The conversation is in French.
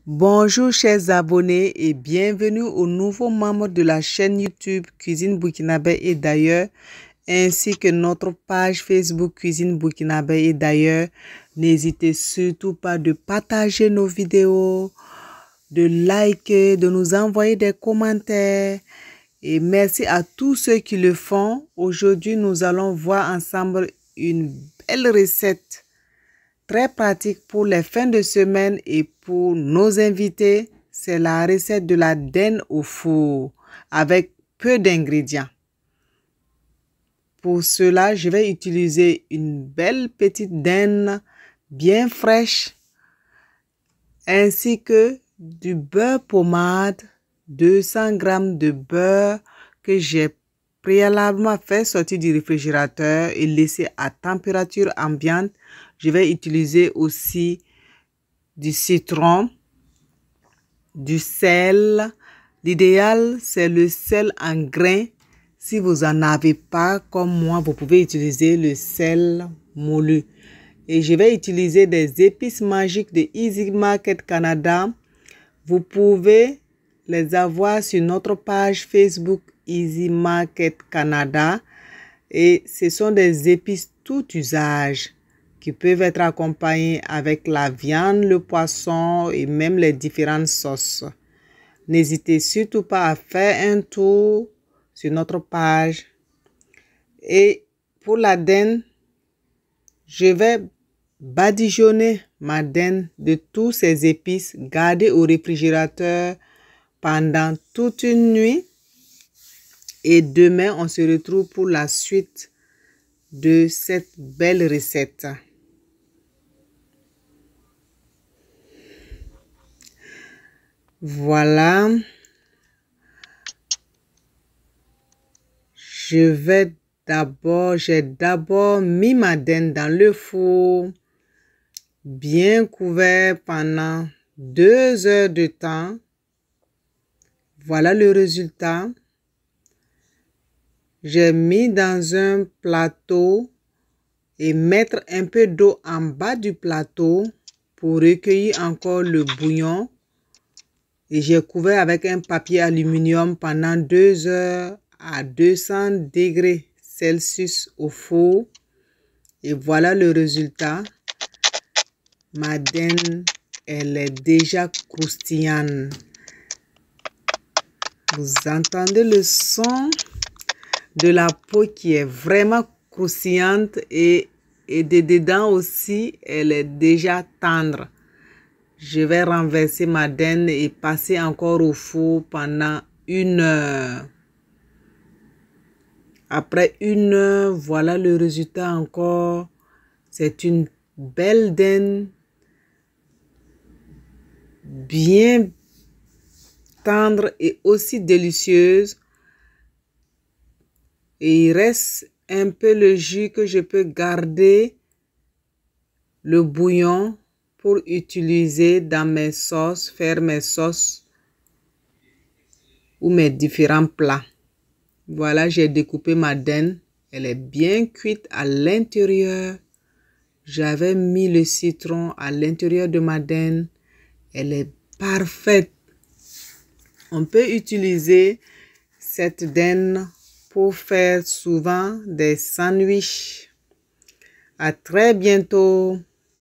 Bonjour chers abonnés et bienvenue aux nouveaux membres de la chaîne YouTube Cuisine Burkinabé et d'ailleurs, ainsi que notre page Facebook Cuisine Burkinabé et d'ailleurs. N'hésitez surtout pas de partager nos vidéos, de liker, de nous envoyer des commentaires. Et merci à tous ceux qui le font. Aujourd'hui, nous allons voir ensemble une belle recette très pratique pour les fins de semaine et pour nos invités. C'est la recette de la dinde au four avec peu d'ingrédients. Pour cela, je vais utiliser une belle petite dinde bien fraîche ainsi que du beurre pommade, 200 g de beurre que j'ai préalablement fait sortir du réfrigérateur et laissé à température ambiante. Je vais utiliser aussi du citron, du sel. L'idéal, c'est le sel en grains. Si vous n'en avez pas, comme moi, vous pouvez utiliser le sel moulu. Et je vais utiliser des épices magiques de Easy Market Canada. Vous pouvez les avoir sur notre page Facebook Easy Market Canada. Et ce sont des épices tout usage qui peuvent être accompagnées avec la viande, le poisson et même les différentes sauces. N'hésitez surtout pas à faire un tour sur notre page. Et pour la dinde, je vais badigeonner ma dinde de tous ces épices, garder au réfrigérateur pendant toute une nuit. Et demain, on se retrouve pour la suite de cette belle recette. Voilà. J'ai d'abord mis ma dinde dans le four, bien couvert pendant 2 heures de temps. Voilà le résultat. J'ai mis dans un plateau et mettre un peu d'eau en bas du plateau pour recueillir encore le bouillon. Et j'ai couvert avec un papier aluminium pendant 2 heures à 200 degrés Celsius au four. Et voilà le résultat. Ma dinde, elle est déjà croustillante. Vous entendez le son de la peau qui est vraiment croustillante et de dedans aussi, elle est déjà tendre. Je vais renverser ma dinde et passer encore au four pendant 1 heure. Après 1 heure, voilà le résultat encore. C'est une belle dinde, bien tendre et aussi délicieuse. Et il reste un peu le jus que je peux garder, le bouillon, pour utiliser dans mes sauces, faire mes sauces ou mes différents plats. Voilà, j'ai découpé ma dinde. Elle est bien cuite à l'intérieur. J'avais mis le citron à l'intérieur de ma dinde. Elle est parfaite. On peut utiliser cette dinde pour faire souvent des sandwichs. À très bientôt.